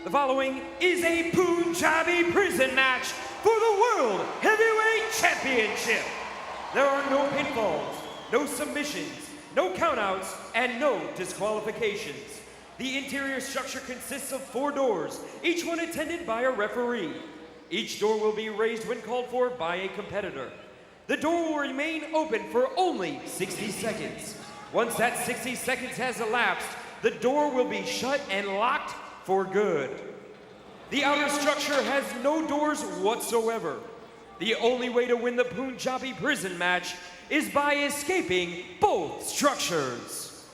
The following is a Punjabi prison match for the World Heavyweight Championship. There are no pinfalls, no submissions, no countouts, and no disqualifications. The interior structure consists of 4 doors, each one attended by a referee. Each door will be raised when called for by a competitor. The door will remain open for only 60 seconds. Once that 60 seconds has elapsed, the door will be shut and locked for good. The outer structure has no doors whatsoever. The only way to win the Punjabi prison match is by escaping both structures.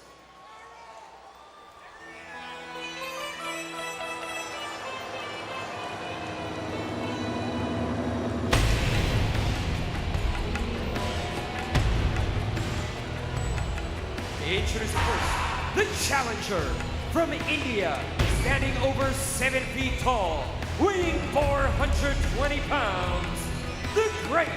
Introducing first, the challenger from India, standing over 7 feet tall, weighing 420 pounds, the great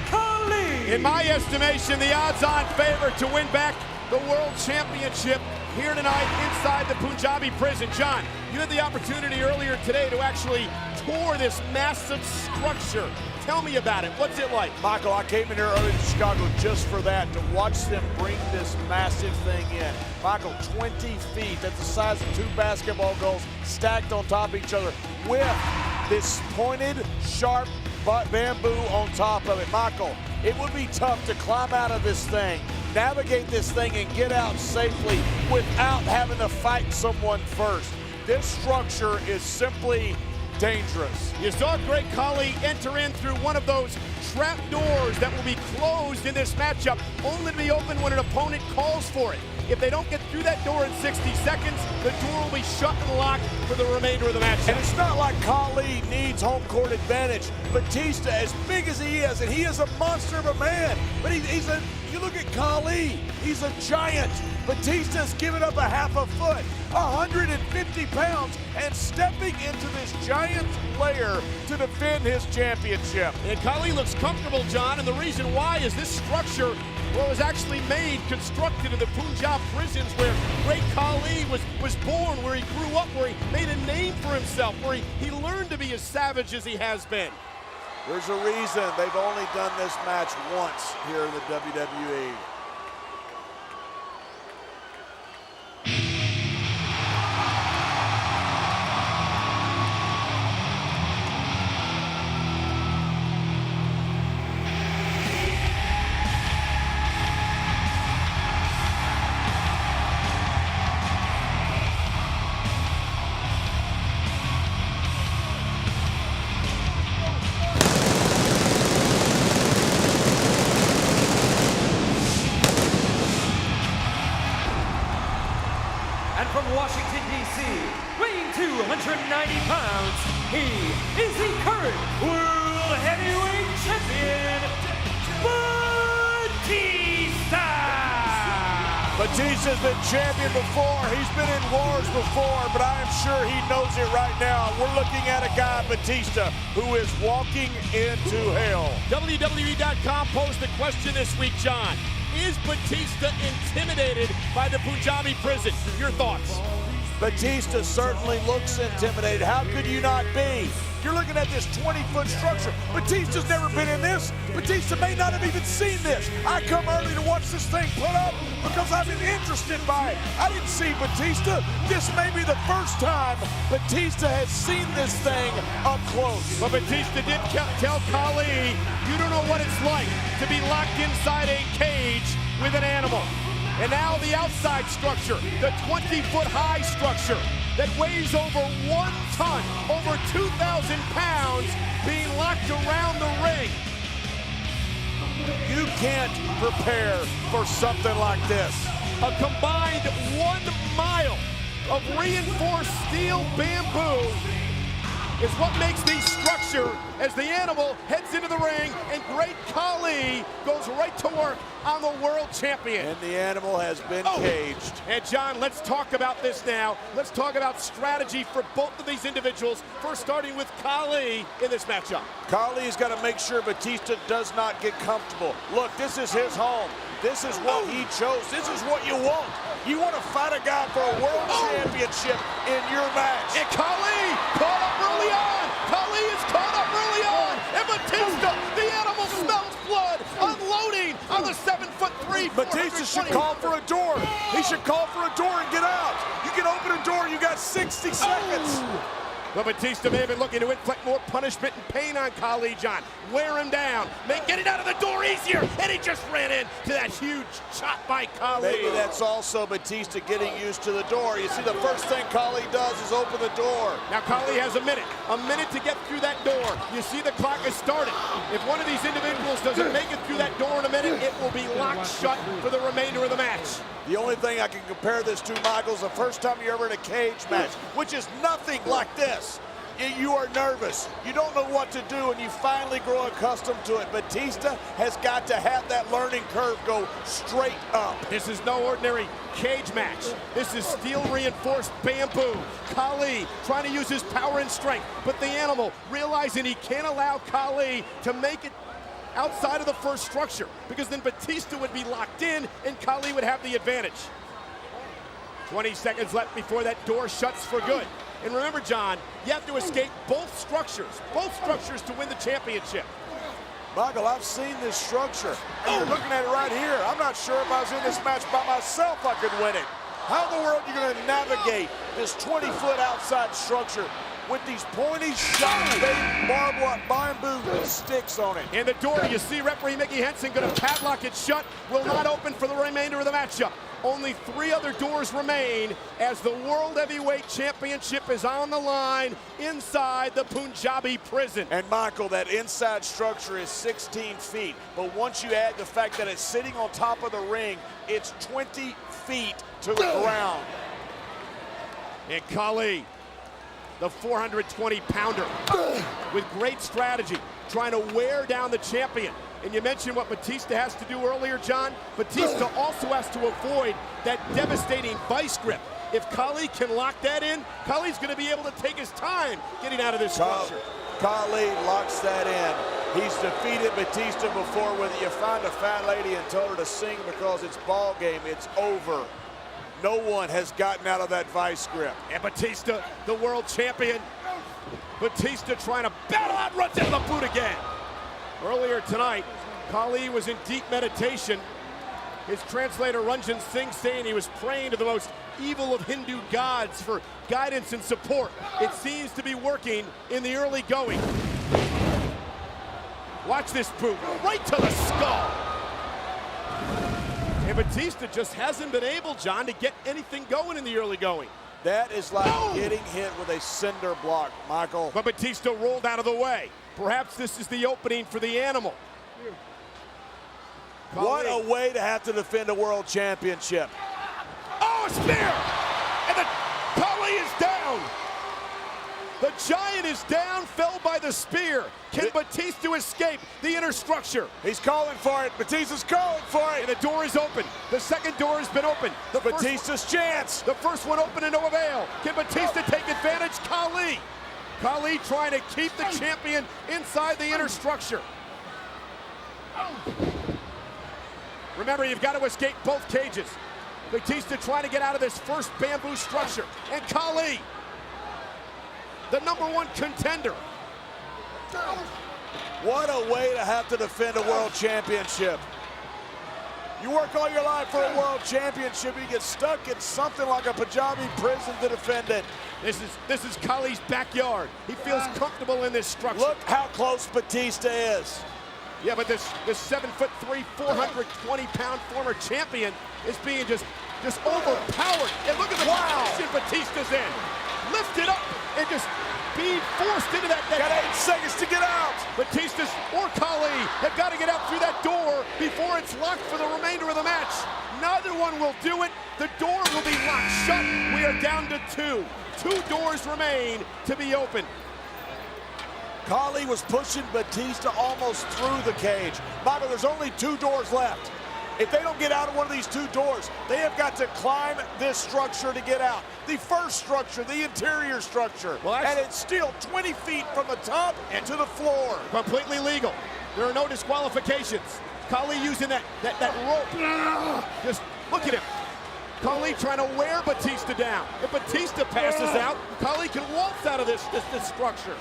Khali. In my estimation, the odds-on favorite to win back the World Championship here tonight inside the Punjabi prison. John, you had the opportunity earlier today to actually tour this massive structure. Tell me about it. What's it like? Michael, I came in here early to Chicago just for that, to watch them bring this massive thing in. Michael, 20 feet. That's the size of 2 basketball goals stacked on top of each other with this pointed, sharp bamboo on top of it. Michael, it would be tough to climb out of this thing, navigate this thing, and get out safely without having to fight someone first. This structure is simply dangerous. You saw great Khali enter in through one of those trap doors that will be closed in this matchup, only to be open when an opponent calls for it. If they don't get through that door in 60 seconds, the door will be shut and locked for the remainder of the match. And it's not like Khali needs home court advantage. Batista, as big as he is, and he is a monster of a man, but you look at Khali, he's a giant. Batista's giving up a half a foot, 150 pounds, and stepping into this giant lair to defend his championship. And Khali looks comfortable, John, and the reason why is this structure was actually made, constructed in the Punjab prisons where great Khali was born, where he grew up, where he made a name for himself, where he learned to be as savage as he has been. There's a reason they've only done this match once here in the WWE. And from Washington, D.C., weighing 290 pounds, he is the current World Heavyweight Champion, Batista! Batista's been champion before, he's been in wars before, but I am sure he knows it right now. We're looking at a guy, Batista, who is walking into hell. WWE.com posed the question this week, John. Is Batista intimidated by the Punjabi prison? Your thoughts? Batista certainly looks intimidated. How could you not be? You're looking at this 20-foot structure. Batista's never been in this. Batista may not have even seen this. I come early to watch this thing put up because I've been interested by it. I didn't see Batista. This may be the first time Batista has seen this thing up close. But Batista did tell Khali, you don't know what it's like to be locked inside a cage with an animal. And now the outside structure, the 20-foot high structure that weighs over 1 ton, over 2,000 pounds, being locked around the ring. You can't prepare for something like this. A combined 1 mile of reinforced steel bamboo is what makes the structure as the animal heads into the ring, and great Khali goes right to work on the world champion. And the animal has been caged. And John, let's talk about this now. Let's talk about strategy for both of these individuals. First, starting with Khali in this matchup. Khali's got to make sure Batista does not get comfortable. Look, this is his home. This is what he chose. This is what you want. You want to fight a guy for a world champion championship in your match. And Khali caught up early on. Khali is caught up early on. And Batista, the animal smells blood, unloading on the 7'3". Batista should call for a door. He should call for a door and get out. You can open a door, you got 60 seconds. But Batista may have been looking to inflict more punishment and pain on Khali, John. Wear him down, make getting out of the door easier, and he just ran into that huge shot by Khali. Maybe that's also Batista getting used to the door. You see, the first thing Khali does is open the door. Now Khali has a minute to get through that door. You see the clock has started. If one of these individuals doesn't make it through that door in a minute, it will be locked shut for the remainder of the match. The only thing I can compare this to, Michael, is the first time you're ever in a cage match, which is nothing like this. You are nervous. You don't know what to do, and you finally grow accustomed to it. Batista has got to have that learning curve go straight up. This is no ordinary cage match. This is steel-reinforced bamboo. Khali trying to use his power and strength, but the animal realizing he can't allow Khali to make it outside of the first structure, because then Batista would be locked in and Khali would have the advantage. 20 seconds left before that door shuts for good. And remember, John, you have to escape both structures to win the championship. Michael, I've seen this structure. And you're looking at it right here. I'm not sure if I was in this match by myself I could win it. How in the world are you going to navigate this 20-foot outside structure with these pointy, shot-bait bamboo sticks on it? And the door, you see referee Mickey Henson going to padlock it shut, will not open for the remainder of the matchup. Only 3 other doors remain as the World Heavyweight Championship is on the line inside the Punjabi prison. And Michael, that inside structure is 16 feet. But once you add the fact that it's sitting on top of the ring, it's 20 feet to the ground. And Khali, the 420-pounder, with great strategy, trying to wear down the champion. And you mentioned what Batista has to do earlier, John. Batista also has to avoid that devastating vice grip. If Khali can lock that in, Khali's going to be able to take his time getting out of this structure. Khali locks that in. He's defeated Batista before, whether you find a fat lady and tell her to sing because it's ball game, it's over. No one has gotten out of that vice grip. And Batista, the world champion. Batista trying to battle out, runs into the boot again. Earlier tonight, Khali was in deep meditation. His translator Ranjan Singh saying he was praying to the most evil of Hindu gods for guidance and support. It seems to be working in the early going. Watch this boot, right to the skull. And Batista just hasn't been able, John, to get anything going in the early going. That is like getting hit with a cinder block, Michael. But Batista rolled out of the way. Perhaps this is the opening for the animal. What a way to have to defend a world championship. Oh, a spear! And the Khali is down. The giant is down, fell by the spear. Can Batista escape the inner structure? He's calling for it. Batista's calling for it. And the door is open. The second door has been opened. Batista's chance. The first one open and no avail. Can Batista take advantage? Khali trying to keep the champion inside the inner structure. Remember, you've got to escape both cages. Batista trying to get out of this first bamboo structure. And Khali, the #1 contender. What a way to have to defend a world championship. You work all your life for a world championship, you get stuck in something like a Punjabi prison to defend it. This is Khali's backyard. He feels comfortable in this structure. Look how close Batista is. Yeah, but this 7'3", 420-pound former champion is being just overpowered. And look at the position Batista's in. Lifted up and just being forced into that. Got 8 seconds to get out. Batista's or Khali have got to get out through that door before it's locked for the remainder of the match. Neither one will do it. The door will be locked shut. We are down to 2. 2 doors remain to be opened. Khali was pushing Batista almost through the cage. Michael, there's only 2 doors left. If they don't get out of one of these 2 doors, they have got to climb this structure to get out. The first structure, the interior structure. Well, and it's still 20 feet from the top and to the floor. Completely legal. There are no disqualifications. Khali using that rope. Just look at him. Khali trying to wear Batista down. If Batista passes out, Khali can waltz out of this structure.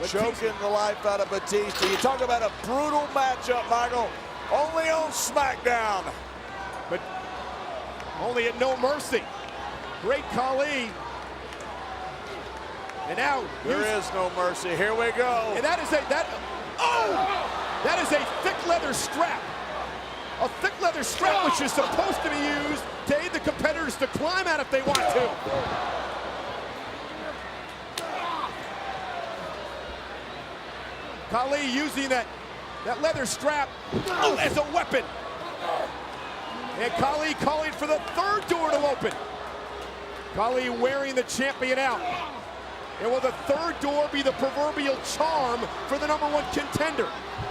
Choking the life out of Batista. You talk about a brutal matchup, Michael. Only on SmackDown. But only at No Mercy. Great Khali. And now there is no mercy. Here we go. And that is a thick leather strap. A thick leather strap which is supposed to be used to aid the competitors to climb out if they want to. Khali using that leather strap as a weapon. And Khali calling for the third door to open. Khali wearing the champion out. And will the third door be the proverbial charm for the #1 contender?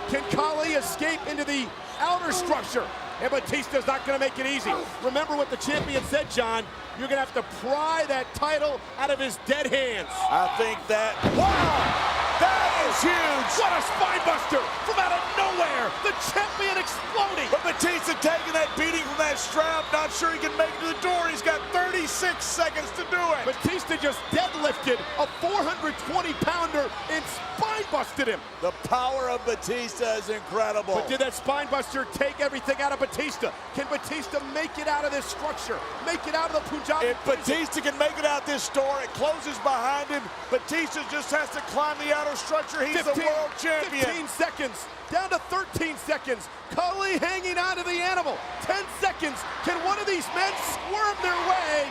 Can Khali escape into the outer structure? And Batista's not going to make it easy. Remember what the champion said, John. You're going to have to pry that title out of his dead hands. I think that... Wow! That is huge! What a spine buster from out of nowhere! The champion exploding! But Batista taking that beating from that strap, not sure he can make it to the door. He's got 36 seconds to do it. Batista just deadlifted a 420-pounder and spine busted him. The power of Batista is incredible. But did that spine buster take everything out of Batista? Can Batista make it out of this structure? Make it out of the Punjabi? If Batista can make it out this door, it closes behind him. Batista just has to climb the outer structure. He's the world champion. 15 seconds, down to 13 seconds. Khali hanging on to the animal. 10 seconds. Can one of these men squirm their way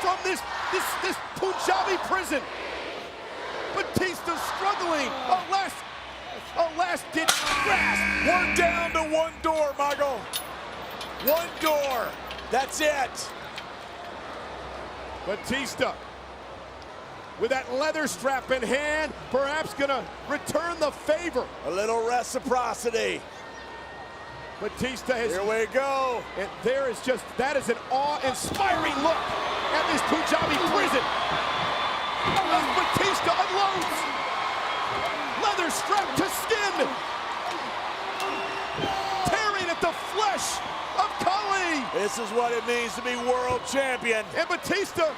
from this Punjabi prison? Batista struggling. A last-ditch grasp. We're down to one door, Michael. One door. That's it. Batista, with that leather strap in hand, perhaps gonna return the favor. A little reciprocity. Batista has... Here we go. And that is an awe-inspiring look at this Punjabi prison. As Batista unloads. Leather strap to skin. Tearing at the flesh of Khali. This is what it means to be world champion. And Batista,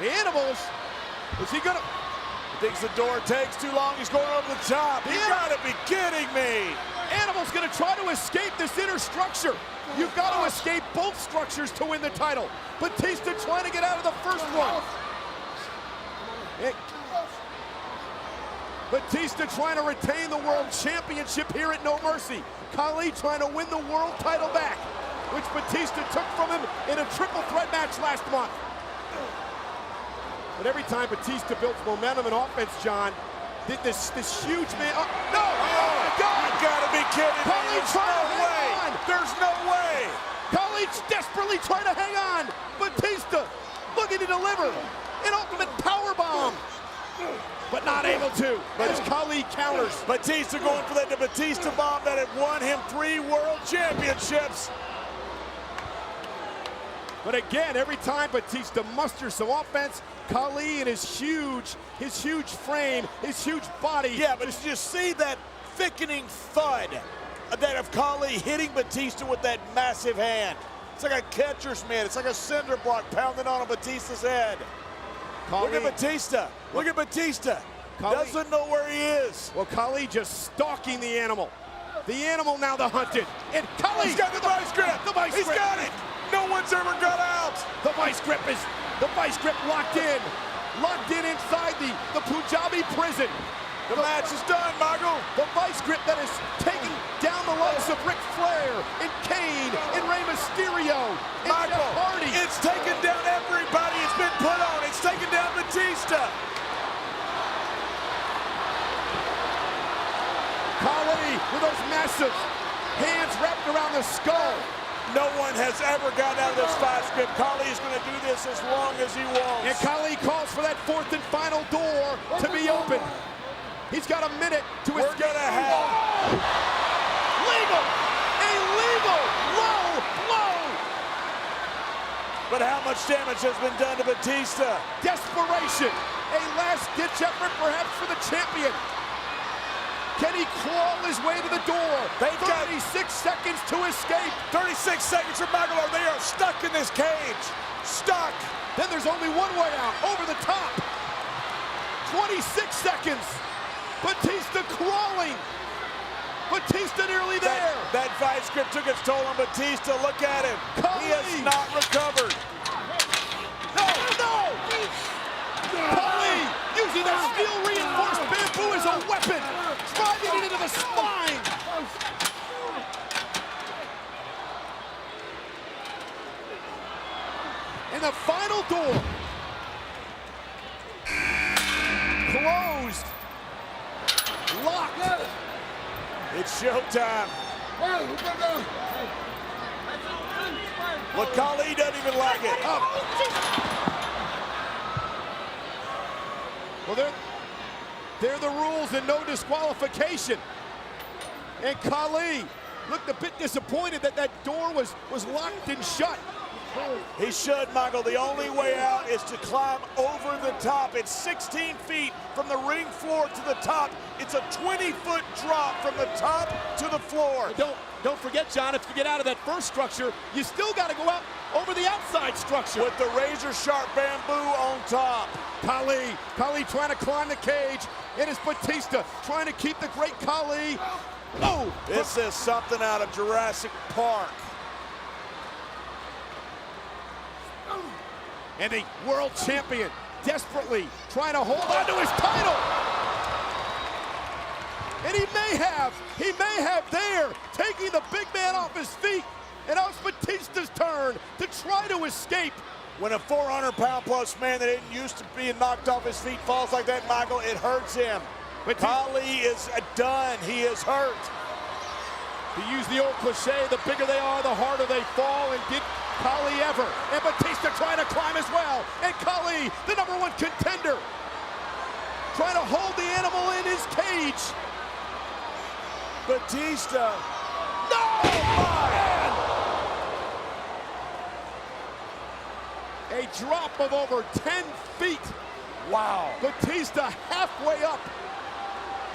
the animals, is he gonna... Thinks the door takes too long, he's going over the top. You gotta be kidding me. Animal's gonna try to escape this inner structure. You've got to escape both structures to win the title. Batista trying to get out of the first one. Batista trying to retain the world championship here at No Mercy. Khali trying to win the world title back, which Batista took from him in a triple threat match last month. But every time Batista builds momentum and offense, John, this huge man... Oh, no! Oh, my God! You gotta be kidding me. Khali trying to hang on. There's no way. Khali desperately trying to hang on. Batista looking to deliver an ultimate power bomb, but not able to. As Khali counters. Batista going for that Batista bomb that had won him 3 world championships. But again, every time Batista musters some offense, Khali and his huge frame, his huge body. Yeah, but you see that thickening thud that of Khali hitting Batista with that massive hand. It's like a catcher's mitt. It's like a cinder block pounding on Batista's head. Khali, look at Batista. Look at Batista. Khali doesn't know where he is. Well, Khali just stalking the animal. The animal now the hunted. And Khali, he's got the vice grip. He's got it. No one's ever got out. The vice grip locked in inside the Punjabi prison. The match is done, Michael. The vice grip that is taking down the likes of Ric Flair and Kane and Rey Mysterio and Michael, Jeff Hardy. It's taken down everybody. It's been put on. It's taken down Batista. Khali with those massive hands wrapped around the skull. No one has ever gotten out of this vice grip. Khali is going to do this as long as he wants. And Khali calls for that 4th and final door to be open. He's got a minute to escape. We're going to have... Legal! A legal low blow! But how much damage has been done to Batista? Desperation. A last-ditch effort perhaps for the champion. Can he crawl his way to the door? They've got 36 seconds to escape. 36 seconds for Michael. They are stuck in this cage. Stuck. Then there's only one way out, over the top. 26 seconds. Batista crawling. Batista nearly there. That vice grip took its toll on Batista. Look at him. Khali. He has not recovered. No! Khali using that steel reinforced bamboo as a weapon, driving it into the spine. And the final door. Closed. Locked. It's showtime. Look, Khali doesn't even like it. Well, they're the rules and no disqualification. And Khali looked a bit disappointed that that door was locked and shut. He should, Michael. The only way out is to climb over the top. It's 16 feet from the ring floor to the top. It's a 20-foot drop from the top to the floor. Don't forget, John, if you get out of that first structure, you still got to go out over the outside structure. With the razor-sharp bamboo on top. Khali trying to climb the cage. It is Batista trying to keep the great Khali. Oh! This is something out of Jurassic Park. And the world champion desperately trying to hold on to his title. And he may have there, taking the big man off his feet. And now it's Batista's turn to try to escape. When a 400-pound-plus man that isn't used to being knocked off his feet falls like that, Michael, it hurts him. But Khali is done. He is hurt. To use the old cliche, the bigger they are, the harder they fall. And did Khali ever? And Batista trying to climb as well. And Khali, the #1 contender, trying to hold the animal in his cage. Batista. No! Man! A drop of over 10 feet. Wow. Batista halfway up.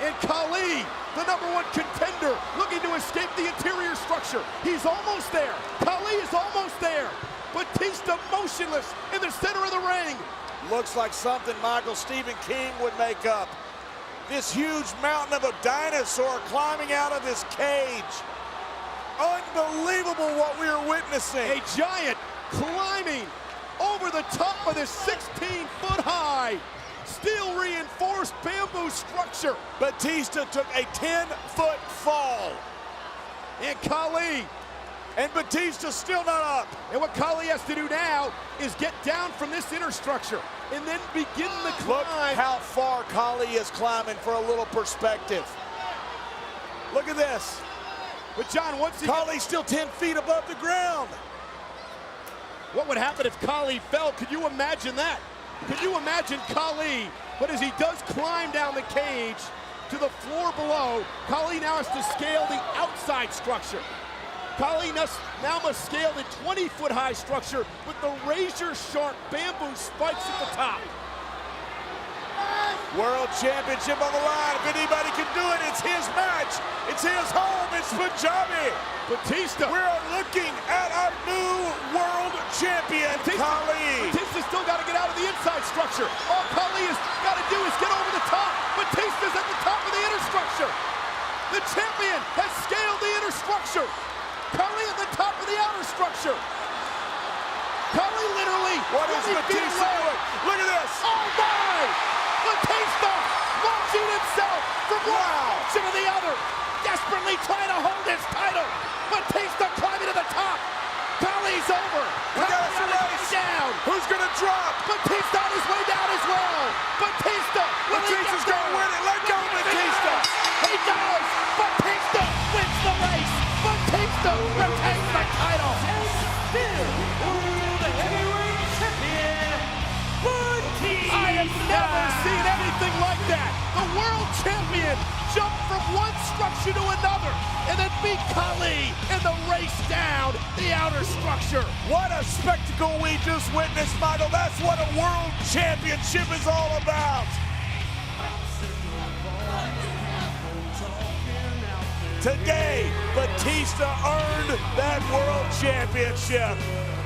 And Khali, the #1 contender, looking to escape the interior structure. He's almost there. Khali is almost there. Batista motionless in the center of the ring. Looks like something Michael Stephen King would make up. This huge mountain of a dinosaur climbing out of this cage. Unbelievable what we are witnessing. A giant climbing over the top of this 16-foot-high steel reinforced bamboo structure. Batista took a 10-foot fall. And Khali. And Batista's still not up. And what Khali has to do now is get down from this inner structure and then begin the climb. Look how far Khali is climbing for a little perspective. Look at this. But John, once he Khali's still 10 feet above the ground. What would happen if Khali fell? Could you imagine that? Could you imagine Khali? But as he does climb down the cage to the floor below, Khali now has to scale the outside structure. Khali now must scale the 20-foot-high structure with the razor-sharp bamboo spikes at the top. World Championship on the line. If anybody can do it, it's his match. It's his home. It's Punjabi. Batista. We're looking at our new world champion, Khali. Batista's still got to get out of the inside structure. All Khali has got to do is get over the top. Batista's at the top of the inner structure. The champion has scaled the inner structure. Khali at the top of the outer structure. Khali literally. What is Batista doing? Look at this. Oh my! Batista launching himself from one to the other, desperately trying to hold his title. Batista climbing to the top. Khali's over. We got a race. Down. Who's gonna drop? Batista on his way down as well. Batista. Batista's gonna win it. Let go, Batista. He does. Batista wins the race. Batista retains the title. And still, World Heavyweight Champion, Batista. I have never seen anything like that. The world champion jumped from one structure to another and then beat Khali in the race down the outer structure. What a spectacle we just witnessed, Michael. That's what a world championship is all about. Today, Batista earned that world championship.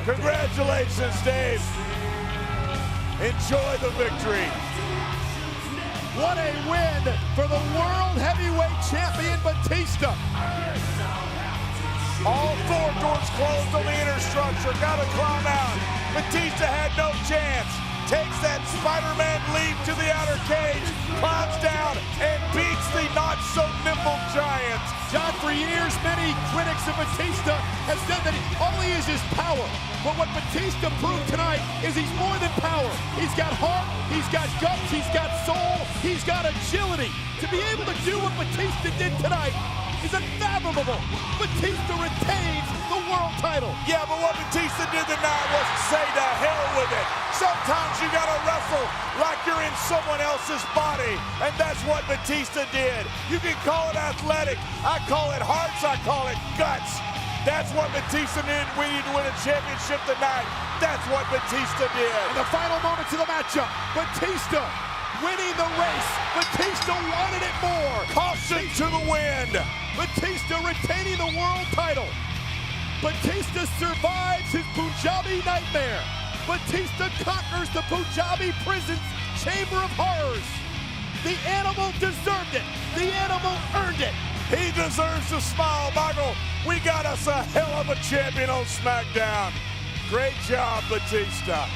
Congratulations, Dave. Enjoy the victory. What a win for the world heavyweight champion Batista. All four doors closed on the inner structure. Got to climb out. Batista had no chance. Takes that Spider-Man leap to the outer cage, climbs down, and beats the not-so-nimble giant. John, for years, many critics of Batista have said that all he is power. But what Batista proved tonight is he's more than power. He's got heart, he's got guts, he's got soul, he's got agility. To be able to do what Batista did tonight is unfathomable. Batista retains the world title. Yeah, but what Batista did tonight was say to hell with it. Sometimes you gotta wrestle like you're in someone else's body, and that's what Batista did. You can call it athletic, I call it hearts, I call it guts. That's what Batista did. We need to win a championship tonight. That's what Batista did. In the final moments of the matchup, Batista winning the race. Batista wanted it more. Caution to the wind. Batista retaining the world title. Batista survives his Punjabi nightmare. Batista conquers the Punjabi prison's chamber of horrors. The animal deserved it. The animal earned it. He deserves to smile, Michael. We got us a hell of a champion on SmackDown. Great job, Batista.